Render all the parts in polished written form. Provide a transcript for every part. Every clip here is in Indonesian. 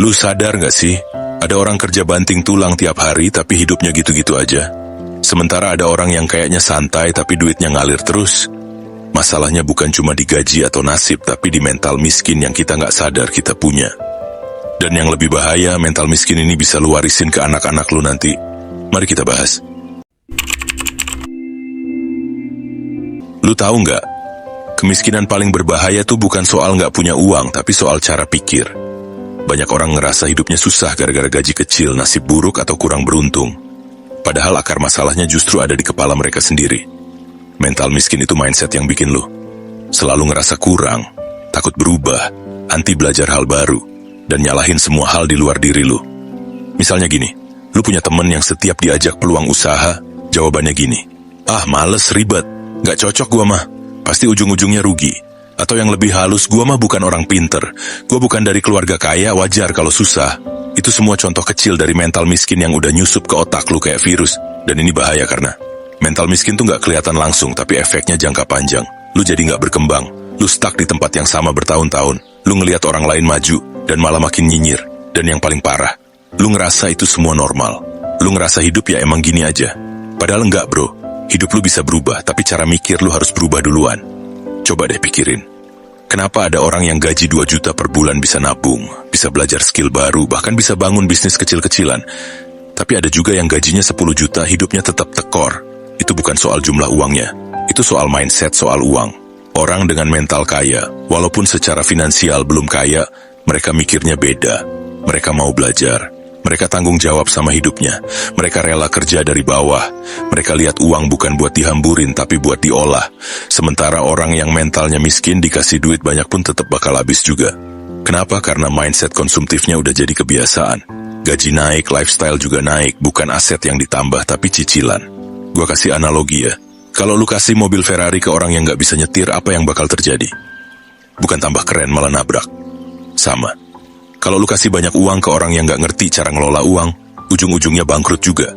Lu sadar gak sih? Ada orang kerja banting tulang tiap hari tapi hidupnya gitu-gitu aja. Sementara ada orang yang kayaknya santai tapi duitnya ngalir terus. Masalahnya bukan cuma di gaji atau nasib, tapi di mental miskin yang kita gak sadar kita punya. Dan yang lebih bahaya, mental miskin ini bisa lu warisin ke anak-anak lu nanti. Mari kita bahas. Lu tahu nggak? Kemiskinan paling berbahaya tuh bukan soal nggak punya uang, tapi soal cara pikir. Banyak orang ngerasa hidupnya susah gara-gara gaji kecil, nasib buruk, atau kurang beruntung. Padahal akar masalahnya justru ada di kepala mereka sendiri. Mental miskin itu mindset yang bikin lu selalu ngerasa kurang, takut berubah, anti belajar hal baru, dan nyalahin semua hal di luar diri lu. Misalnya gini, lu punya temen yang setiap diajak peluang usaha, jawabannya gini, "Ah, males, ribet, gak cocok gua mah, pasti ujung-ujungnya rugi." Atau yang lebih halus, "Gua mah bukan orang pinter, gua bukan dari keluarga kaya, wajar kalau susah." Itu semua contoh kecil dari mental miskin yang udah nyusup ke otak lu kayak virus. Dan ini bahaya karena mental miskin tuh gak kelihatan langsung, tapi efeknya jangka panjang. Lu jadi gak berkembang, lu stuck di tempat yang sama bertahun-tahun, lu ngelihat orang lain maju, dan malah makin nyinyir. Dan yang paling parah, lu ngerasa itu semua normal. Lu ngerasa hidup ya emang gini aja. Padahal enggak bro, hidup lu bisa berubah, tapi cara mikir lu harus berubah duluan. Coba deh pikirin, kenapa ada orang yang gaji 2 juta per bulan bisa nabung, bisa belajar skill baru, bahkan bisa bangun bisnis kecil-kecilan. Tapi ada juga yang gajinya 10 juta, hidupnya tetap tekor. Itu bukan soal jumlah uangnya, itu soal mindset soal uang. Orang dengan mental kaya, walaupun secara finansial belum kaya, mereka mikirnya beda. Mereka mau belajar, mereka tanggung jawab sama hidupnya, mereka rela kerja dari bawah, mereka lihat uang bukan buat dihamburin tapi buat diolah. Sementara orang yang mentalnya miskin dikasih duit banyak pun tetap bakal habis juga. Kenapa? Karena mindset konsumtifnya udah jadi kebiasaan. Gaji naik, lifestyle juga naik, bukan aset yang ditambah tapi cicilan. Gua kasih analogi ya, kalau lu kasih mobil Ferrari ke orang yang gak bisa nyetir, apa yang bakal terjadi? Bukan tambah keren, malah nabrak. Sama. Kalau lu kasih banyak uang ke orang yang gak ngerti cara ngelola uang, ujung-ujungnya bangkrut juga.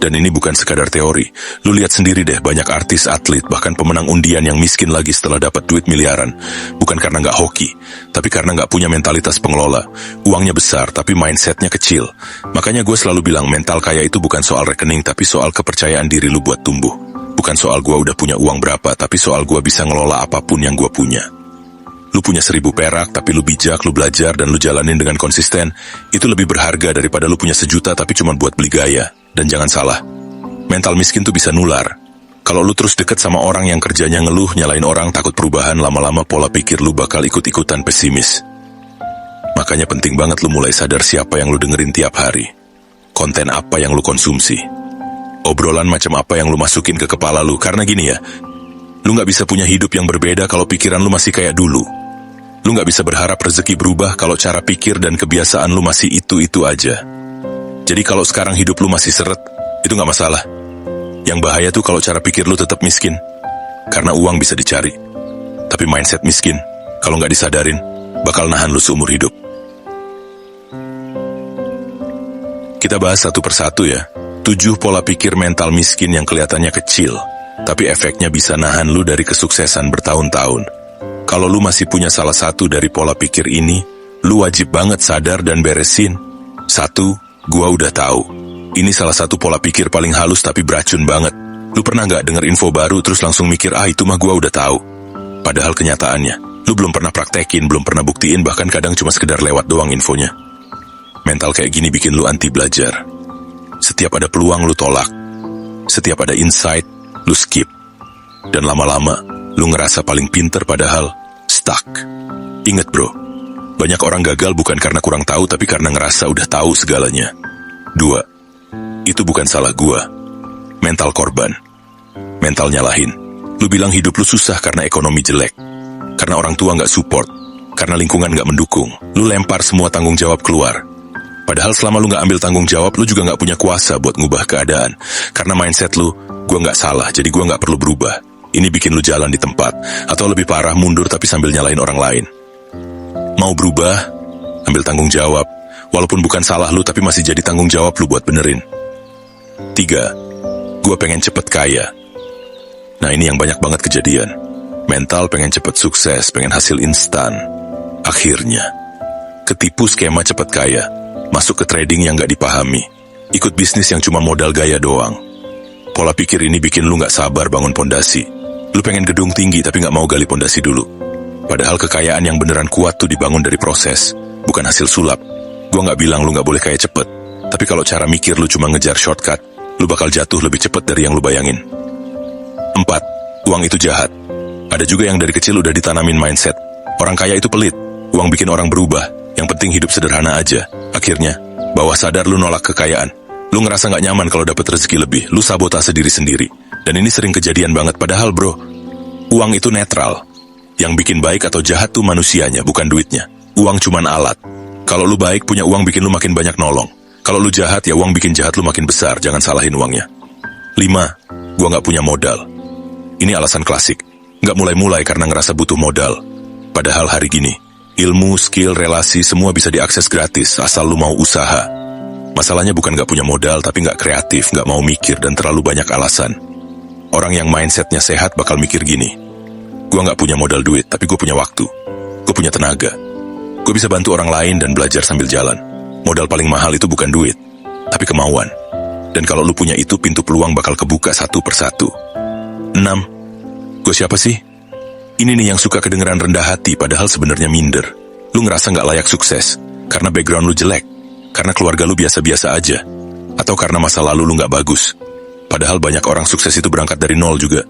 Dan ini bukan sekadar teori. Lu lihat sendiri deh, banyak artis, atlet, bahkan pemenang undian yang miskin lagi setelah dapat duit miliaran. Bukan karena gak hoki, tapi karena gak punya mentalitas pengelola. Uangnya besar, tapi mindsetnya kecil. Makanya gue selalu bilang, mental kaya itu bukan soal rekening, tapi soal kepercayaan diri lu buat tumbuh. Bukan soal gue udah punya uang berapa, tapi soal gue bisa ngelola apapun yang gue punya. Lu punya 1000 perak, tapi lu bijak, lu belajar, dan lu jalanin dengan konsisten, itu lebih berharga daripada lu punya 1 juta, tapi cuma buat beli gaya. Dan jangan salah, mental miskin tuh bisa nular. Kalau lu terus deket sama orang yang kerjanya ngeluh, nyalain orang, takut perubahan, lama-lama pola pikir lu bakal ikut-ikutan pesimis. Makanya penting banget lu mulai sadar siapa yang lu dengerin tiap hari. Konten apa yang lu konsumsi. Obrolan macam apa yang lu masukin ke kepala lu. Karena gini ya, lu gak bisa punya hidup yang berbeda kalau pikiran lu masih kayak dulu. Lu gak bisa berharap rezeki berubah kalau cara pikir dan kebiasaan lu masih itu-itu aja. Jadi kalau sekarang hidup lu masih seret, itu gak masalah. Yang bahaya tuh kalau cara pikir lu tetap miskin. Karena uang bisa dicari. Tapi mindset miskin, kalau gak disadarin, bakal nahan lu seumur hidup. Kita bahas satu persatu ya. 7 pola pikir mental miskin yang kelihatannya kecil, tapi efeknya bisa nahan lu dari kesuksesan bertahun-tahun. Kalau lu masih punya salah satu dari pola pikir ini, lu wajib banget sadar dan beresin. 1. Gua udah tahu. Ini salah satu pola pikir paling halus tapi beracun banget. Lu pernah gak denger info baru terus langsung mikir, itu mah gua udah tahu. Padahal kenyataannya, lu belum pernah praktekin, belum pernah buktiin, bahkan kadang cuma sekedar lewat doang infonya. Mental kayak gini bikin lu anti belajar. Setiap ada peluang lu tolak. Setiap ada insight, lu skip. Dan lama-lama, lu ngerasa paling pinter padahal stuck. Ingat bro, banyak orang gagal bukan karena kurang tahu, tapi karena ngerasa udah tahu segalanya. 2. Itu bukan salah gua. Mental korban. Mental nyalahin. Lu bilang hidup lu susah karena ekonomi jelek. Karena orang tua gak support. Karena lingkungan gak mendukung. Lu lempar semua tanggung jawab keluar. Padahal selama lu gak ambil tanggung jawab, lu juga gak punya kuasa buat ngubah keadaan. Karena mindset lu, gua gak salah, jadi gua gak perlu berubah. Ini bikin lu jalan di tempat. Atau lebih parah, mundur tapi sambil nyalain orang lain. Mau berubah, ambil tanggung jawab. Walaupun bukan salah lu, tapi masih jadi tanggung jawab lu buat benerin. 3. Gua pengen cepet kaya. Nah ini yang banyak banget kejadian. Mental pengen cepet sukses, pengen hasil instan. Akhirnya, ketipu skema cepat kaya, masuk ke trading yang gak dipahami, ikut bisnis yang cuma modal gaya doang. Pola pikir ini bikin lu gak sabar bangun pondasi. Lu pengen gedung tinggi tapi gak mau gali pondasi dulu. Padahal kekayaan yang beneran kuat tuh dibangun dari proses, bukan hasil sulap. Gua gak bilang lu gak boleh kaya cepet, tapi kalau cara mikir lu cuma ngejar shortcut, lu bakal jatuh lebih cepet dari yang lu bayangin. 4. Uang itu jahat. Ada juga yang dari kecil udah ditanamin mindset, orang kaya itu pelit, uang bikin orang berubah, yang penting hidup sederhana aja. Akhirnya, bawah sadar lu nolak kekayaan. Lu ngerasa gak nyaman kalau dapat rezeki lebih, lu sabotase diri sendiri. Dan ini sering kejadian banget, padahal bro, uang itu netral. Yang bikin baik atau jahat tuh manusianya, bukan duitnya. Uang cuman alat. Kalau lu baik, punya uang bikin lu makin banyak nolong. Kalau lu jahat, ya uang bikin jahat lu makin besar, jangan salahin uangnya. 5. Gua gak punya modal. Ini alasan klasik. Gak mulai-mulai karena ngerasa butuh modal. Padahal hari gini, ilmu, skill, relasi, semua bisa diakses gratis, asal lu mau usaha. Masalahnya bukan gak punya modal, tapi gak kreatif, gak mau mikir, dan terlalu banyak alasan. Orang yang mindsetnya sehat bakal mikir gini, gue gak punya modal duit, tapi gue punya waktu. Gue punya tenaga. Gue bisa bantu orang lain dan belajar sambil jalan. Modal paling mahal itu bukan duit, tapi kemauan. Dan kalau lu punya itu, pintu peluang bakal kebuka satu persatu. 6. Gue siapa sih? Ini nih yang suka kedengeran rendah hati, padahal sebenarnya minder. Lu ngerasa gak layak sukses, karena background lu jelek, karena keluarga lu biasa-biasa aja, atau karena masa lalu lu gak bagus. Padahal banyak orang sukses itu berangkat dari nol juga.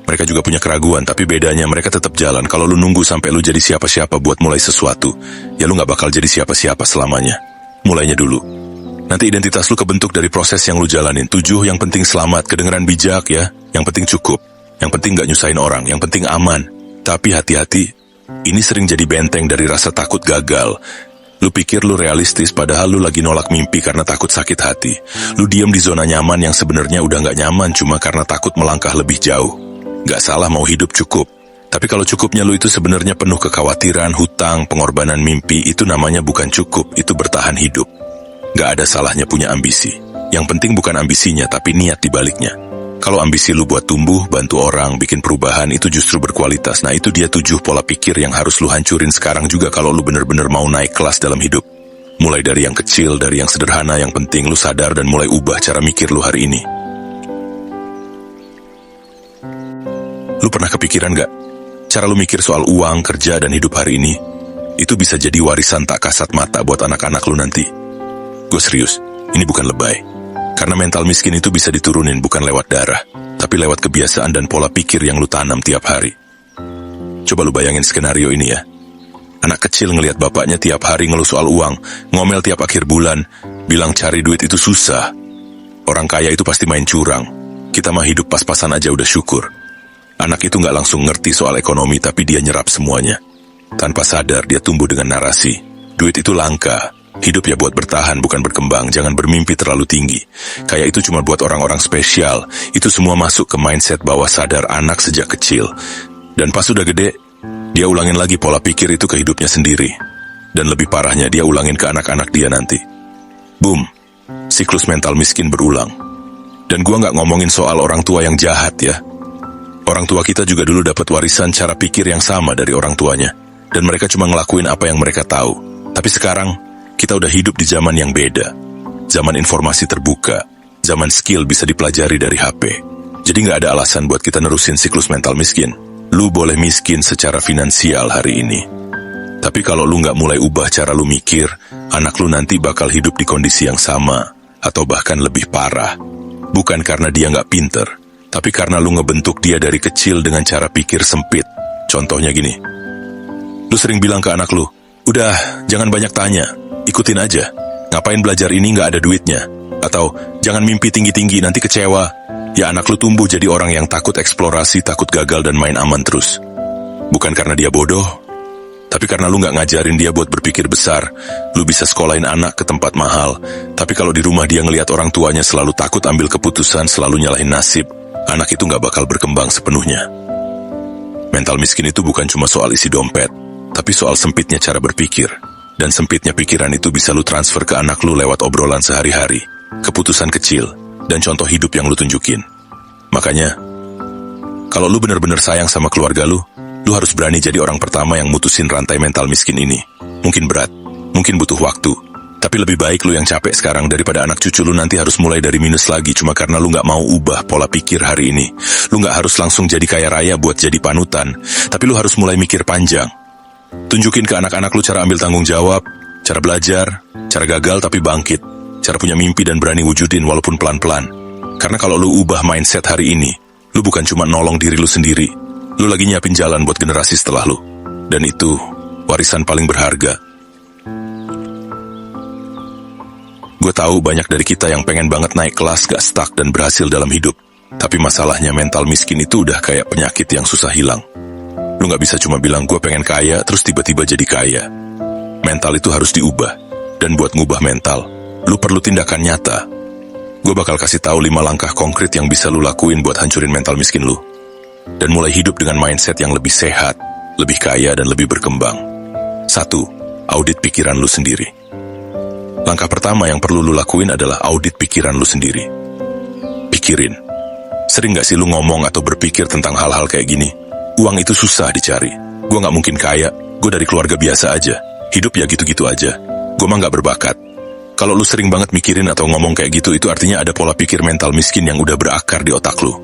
Mereka juga punya keraguan, tapi bedanya mereka tetap jalan. Kalau lu nunggu sampai lu jadi siapa-siapa buat mulai sesuatu, ya lu gak bakal jadi siapa-siapa selamanya. Mulainya dulu. Nanti identitas lu kebentuk dari proses yang lu jalanin. 7, yang penting selamat, kedengeran bijak ya. Yang penting cukup. Yang penting gak nyusahin orang, yang penting aman. Tapi hati-hati, ini sering jadi benteng dari rasa takut gagal. Lu pikir lu realistis, padahal lu lagi nolak mimpi karena takut sakit hati. Lu diam di zona nyaman yang sebenarnya udah gak nyaman cuma karena takut melangkah lebih jauh. Gak salah mau hidup cukup. Tapi kalau cukupnya lu itu sebenarnya penuh kekhawatiran, hutang, pengorbanan mimpi, itu namanya bukan cukup, itu bertahan hidup. Gak ada salahnya punya ambisi. Yang penting bukan ambisinya, tapi niat dibaliknya. Kalau ambisi lu buat tumbuh, bantu orang, bikin perubahan, itu justru berkualitas. Nah itu dia 7 pola pikir yang harus lu hancurin sekarang juga kalau lu bener-bener mau naik kelas dalam hidup. Mulai dari yang kecil, dari yang sederhana, yang penting lu sadar dan mulai ubah cara mikir lu hari ini. Lu pernah kepikiran gak? Cara lu mikir soal uang, kerja, dan hidup hari ini, itu bisa jadi warisan tak kasat mata buat anak-anak lu nanti. Gue serius, ini bukan lebay. Karena mental miskin itu bisa diturunin bukan lewat darah, tapi lewat kebiasaan dan pola pikir yang lu tanam tiap hari. Coba lu bayangin skenario ini ya. Anak kecil ngelihat bapaknya tiap hari ngeluh soal uang, ngomel tiap akhir bulan, bilang cari duit itu susah. Orang kaya itu pasti main curang. Kita mah hidup pas-pasan aja udah syukur. Anak itu gak langsung ngerti soal ekonomi, tapi dia nyerap semuanya. Tanpa sadar dia tumbuh dengan narasi, duit itu langka. Hidup ya buat bertahan, bukan berkembang. Jangan bermimpi terlalu tinggi. Kayak itu cuma buat orang-orang spesial. Itu semua masuk ke mindset bawah sadar anak sejak kecil. Dan pas udah gede, dia ulangin lagi pola pikir itu ke hidupnya sendiri. Dan lebih parahnya, dia ulangin ke anak-anak dia nanti. Boom, siklus mental miskin berulang. Dan gua gak ngomongin soal orang tua yang jahat ya. Orang tua kita juga dulu dapat warisan cara pikir yang sama dari orang tuanya. Dan mereka cuma ngelakuin apa yang mereka tahu. Tapi sekarang, kita udah hidup di zaman yang beda. Zaman informasi terbuka. Zaman skill bisa dipelajari dari HP. Jadi gak ada alasan buat kita nerusin siklus mental miskin. Lu boleh miskin secara finansial hari ini. Tapi kalau lu gak mulai ubah cara lu mikir, anak lu nanti bakal hidup di kondisi yang sama. Atau bahkan lebih parah. Bukan karena dia gak pinter, tapi karena lu ngebentuk dia dari kecil dengan cara pikir sempit. Contohnya gini. Lu sering bilang ke anak lu, udah, jangan banyak tanya. Ikutin aja. Ngapain belajar ini gak ada duitnya? Atau, jangan mimpi tinggi-tinggi nanti kecewa. Ya anak lu tumbuh jadi orang yang takut eksplorasi, takut gagal dan main aman terus. Bukan karena dia bodoh, tapi karena lu gak ngajarin dia buat berpikir besar. Lu bisa sekolahin anak ke tempat mahal, tapi kalau di rumah dia ngelihat orang tuanya selalu takut ambil keputusan, selalu nyalahin nasib, anak itu gak bakal berkembang sepenuhnya. Mental miskin itu bukan cuma soal isi dompet, tapi soal sempitnya cara berpikir. Dan sempitnya pikiran itu bisa lu transfer ke anak lu lewat obrolan sehari-hari, keputusan kecil, dan contoh hidup yang lu tunjukin. Makanya, kalau lu bener-bener sayang sama keluarga lu harus berani jadi orang pertama yang mutusin rantai mental miskin ini. Mungkin berat, Mungkin butuh waktu, tapi lebih baik lu yang capek sekarang daripada anak cucu lu nanti harus mulai dari minus lagi cuma karena lu gak mau ubah pola pikir hari ini. Lu gak harus langsung jadi kaya raya buat jadi panutan, tapi lu harus mulai mikir panjang. Tunjukin ke anak-anak lu cara ambil tanggung jawab, cara belajar, cara gagal tapi bangkit, cara punya mimpi dan berani wujudin walaupun pelan-pelan. Karena kalau lu ubah mindset hari ini, lu bukan cuma nolong diri lu sendiri, lu lagi nyiapin jalan buat generasi setelah lu. Dan itu warisan paling berharga. Gue tahu banyak dari kita yang pengen banget naik kelas, gak stuck dan berhasil dalam hidup. Tapi masalahnya mental miskin itu udah kayak penyakit yang susah hilang. Lu gak bisa cuma bilang gue pengen kaya terus tiba-tiba jadi kaya. Mental itu harus diubah. Dan buat ngubah mental, lu perlu tindakan nyata. Gue bakal kasih tahu 5 langkah konkret yang bisa lu lakuin buat hancurin mental miskin lu. Dan mulai hidup dengan mindset yang lebih sehat, lebih kaya dan lebih berkembang. 1. Audit pikiran lu sendiri. Langkah pertama yang perlu lu lakuin adalah audit pikiran lu sendiri. Pikirin, sering gak sih lu ngomong atau berpikir tentang hal-hal kayak gini? Uang itu susah dicari. Gue gak mungkin kaya, gue dari keluarga biasa aja. Hidup ya gitu-gitu aja. Gue mah gak berbakat. Kalau lu sering banget mikirin atau ngomong kayak gitu, itu artinya ada pola pikir mental miskin yang udah berakar di otak lu.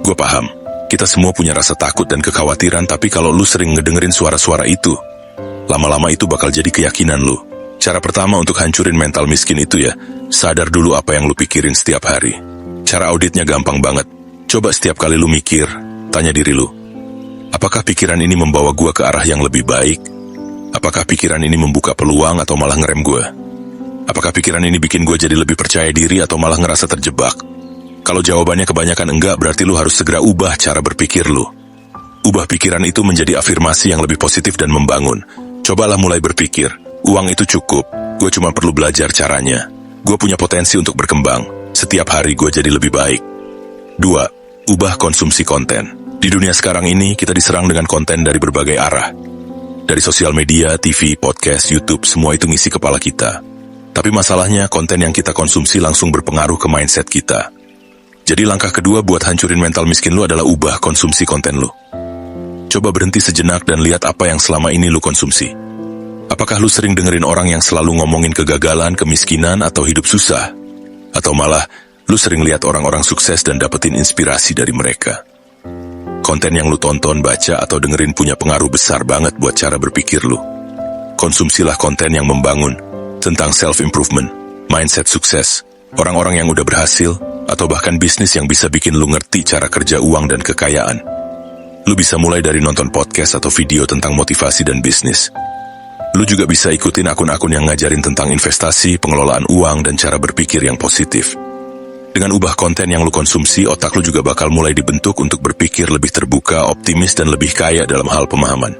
Gue paham, kita semua punya rasa takut dan kekhawatiran, tapi kalau lu sering ngedengerin suara-suara itu, lama-lama itu bakal jadi keyakinan lu. Cara pertama untuk hancurin mental miskin itu ya, sadar dulu apa yang lu pikirin setiap hari. Cara auditnya gampang banget. Coba setiap kali lu mikir, tanya diri lu, apakah pikiran ini membawa gua ke arah yang lebih baik? Apakah pikiran ini membuka peluang atau malah ngerem gua? Apakah pikiran ini bikin gua jadi lebih percaya diri atau malah ngerasa terjebak? Kalau jawabannya kebanyakan enggak, berarti lu harus segera ubah cara berpikir lu. Ubah pikiran itu menjadi afirmasi yang lebih positif dan membangun. Cobalah mulai berpikir, uang itu cukup, gue cuma perlu belajar caranya. Gue punya potensi untuk berkembang, setiap hari gue jadi lebih baik. 2. Ubah konsumsi konten. Di dunia sekarang ini, kita diserang dengan konten dari berbagai arah. Dari sosial media, TV, podcast, YouTube, semua itu ngisi kepala kita. Tapi masalahnya, konten yang kita konsumsi langsung berpengaruh ke mindset kita. Jadi langkah kedua buat hancurin mental miskin lu adalah ubah konsumsi konten lu. Coba berhenti sejenak dan lihat apa yang selama ini lu konsumsi. Apakah lu sering dengerin orang yang selalu ngomongin kegagalan, kemiskinan, atau hidup susah? Atau malah, lu sering lihat orang-orang sukses dan dapetin inspirasi dari mereka? Konten yang lu tonton, baca, atau dengerin punya pengaruh besar banget buat cara berpikir lu. Konsumsilah konten yang membangun, tentang self-improvement, mindset sukses, orang-orang yang udah berhasil, atau bahkan bisnis yang bisa bikin lu ngerti cara kerja uang dan kekayaan. Lu bisa mulai dari nonton podcast atau video tentang motivasi dan bisnis. Lu juga bisa ikutin akun-akun yang ngajarin tentang investasi, pengelolaan uang, dan cara berpikir yang positif. Dengan ubah konten yang lu konsumsi, otak lu juga bakal mulai dibentuk untuk berpikir lebih terbuka, optimis, dan lebih kaya dalam hal pemahaman.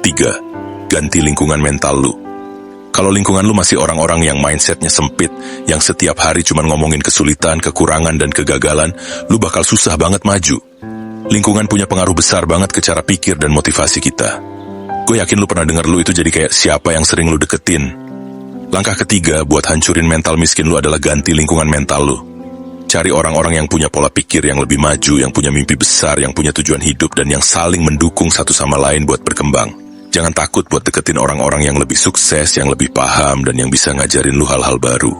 3. Ganti lingkungan mental lu. Kalau lingkungan lu masih orang-orang yang mindsetnya sempit, yang setiap hari cuma ngomongin kesulitan, kekurangan, dan kegagalan, lu bakal susah banget maju. Lingkungan punya pengaruh besar banget ke cara pikir dan motivasi kita. Gue yakin lu pernah denger lu itu jadi kayak siapa yang sering lu deketin. Langkah ketiga buat hancurin mental miskin lu adalah ganti lingkungan mental lu. Cari orang-orang yang punya pola pikir yang lebih maju, yang punya mimpi besar, yang punya tujuan hidup, dan yang saling mendukung satu sama lain buat berkembang. Jangan takut buat deketin orang-orang yang lebih sukses, yang lebih paham, dan yang bisa ngajarin lu hal-hal baru.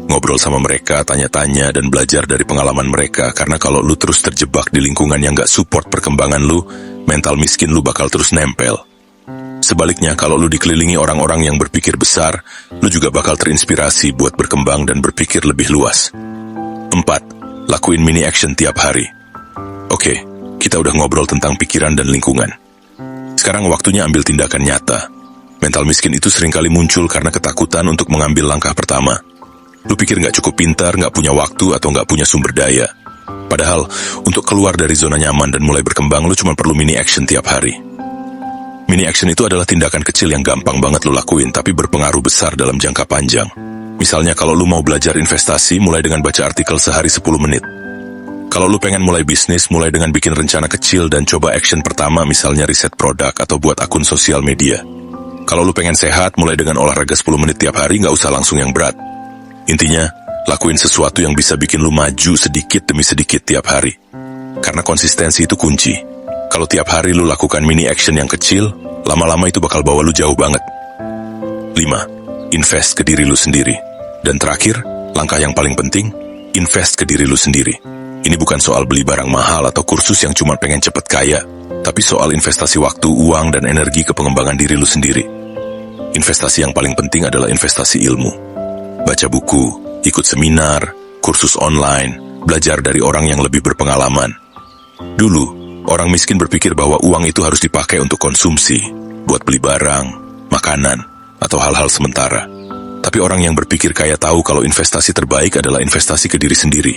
Ngobrol sama mereka, tanya-tanya, dan belajar dari pengalaman mereka, karena kalau lu terus terjebak di lingkungan yang gak support perkembangan lu, mental miskin lu bakal terus nempel. Sebaliknya, kalau lu dikelilingi orang-orang yang berpikir besar, lu juga bakal terinspirasi buat berkembang dan berpikir lebih luas. 4. Lakuin mini action tiap hari. Oke, kita udah ngobrol tentang pikiran dan lingkungan. Sekarang waktunya ambil tindakan nyata. Mental miskin itu seringkali muncul karena ketakutan untuk mengambil langkah pertama. Lu pikir gak cukup pintar, gak punya waktu, atau gak punya sumber daya. Padahal, untuk keluar dari zona nyaman dan mulai berkembang, lu cuma perlu mini action tiap hari. Mini action itu adalah tindakan kecil yang gampang banget lu lakuin, tapi berpengaruh besar dalam jangka panjang. Misalnya kalau lu mau belajar investasi, mulai dengan baca artikel sehari 10 menit. Kalau lu pengen mulai bisnis, mulai dengan bikin rencana kecil dan coba action pertama, misalnya riset produk atau buat akun sosial media. Kalau lu pengen sehat, mulai dengan olahraga 10 menit tiap hari, gak usah langsung yang berat. Intinya, lakuin sesuatu yang bisa bikin lu maju sedikit demi sedikit tiap hari. Karena konsistensi itu kunci. Kalau tiap hari lu lakukan mini action yang kecil, lama-lama itu bakal bawa lu jauh banget. 5. 5. Invest ke diri lu sendiri. Dan terakhir, langkah yang paling penting, invest ke diri lu sendiri. Ini bukan soal beli barang mahal atau kursus yang cuma pengen cepet kaya, tapi soal investasi waktu, uang, dan energi ke pengembangan diri lu sendiri. Investasi yang paling penting adalah investasi ilmu. Baca buku, ikut seminar, kursus online, belajar dari orang yang lebih berpengalaman. Dulu, orang miskin berpikir bahwa uang itu harus dipakai untuk konsumsi, buat beli barang, makanan, atau hal-hal sementara. Tapi orang yang berpikir kaya tahu kalau investasi terbaik adalah investasi ke diri sendiri.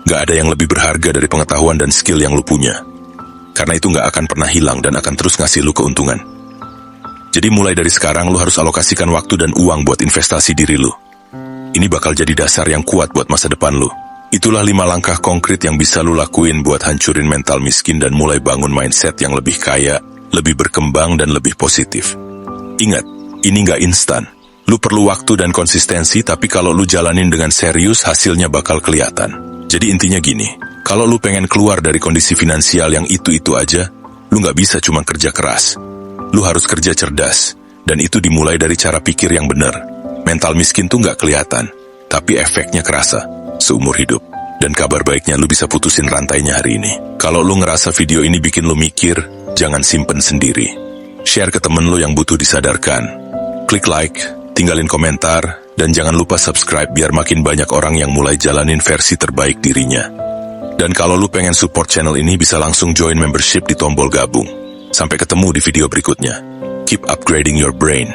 Gak ada yang lebih berharga dari pengetahuan dan skill yang lu punya. Karena itu gak akan pernah hilang dan akan terus ngasih lu keuntungan. Jadi mulai dari sekarang lu harus alokasikan waktu dan uang buat investasi diri lu. Ini bakal jadi dasar yang kuat buat masa depan lu. Itulah 5 langkah konkret yang bisa lu lakuin buat hancurin mental miskin dan mulai bangun mindset yang lebih kaya, lebih berkembang, dan lebih positif. Ingat, ini gak instan. Lu perlu waktu dan konsistensi, tapi kalau lu jalanin dengan serius, hasilnya bakal kelihatan. Jadi intinya gini, kalau lu pengen keluar dari kondisi finansial yang itu-itu aja, lu gak bisa cuma kerja keras. Lu harus kerja cerdas, dan itu dimulai dari cara pikir yang benar. Mental miskin tuh gak kelihatan, tapi efeknya kerasa seumur hidup. Dan kabar baiknya lu bisa putusin rantainya hari ini. Kalau lu ngerasa video ini bikin lu mikir, jangan simpen sendiri. Share ke temen lu yang butuh disadarkan. Klik like, tinggalin komentar, dan jangan lupa subscribe biar makin banyak orang yang mulai jalanin versi terbaik dirinya. Dan kalau lu pengen support channel ini bisa langsung join membership di tombol gabung. Sampai ketemu di video berikutnya. Keep upgrading your brain.